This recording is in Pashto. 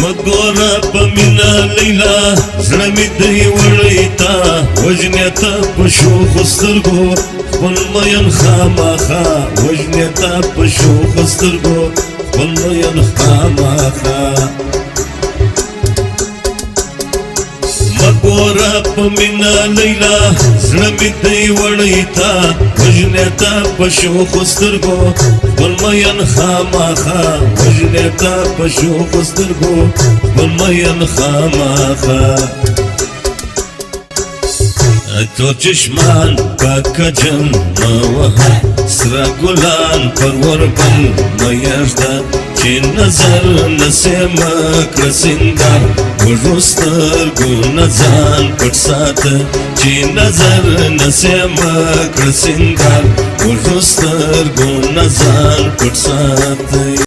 مګوره په مینا لیلا زړه مې دی وړی تا وژنې ته په شوخو سترګو خپل مین خامخا وژنې ته په شوخو سترګو خپل مین خامخا مګوره په مینا لیلا زړه مې دی وړی تا وژنې ته په شوخو سترګو خپل مین خامخا وژنې ته په شوخو سترګو خپل مین خامخا تور چشمان پاکه جن موها سره ګلان پر وربل میاشده چې نظر نسې مکړه سینګار وږو سترګو نه ځان پټ ساته چې نظر نسې مکړه سینګار وږو سترګو نه ځان پټ ساته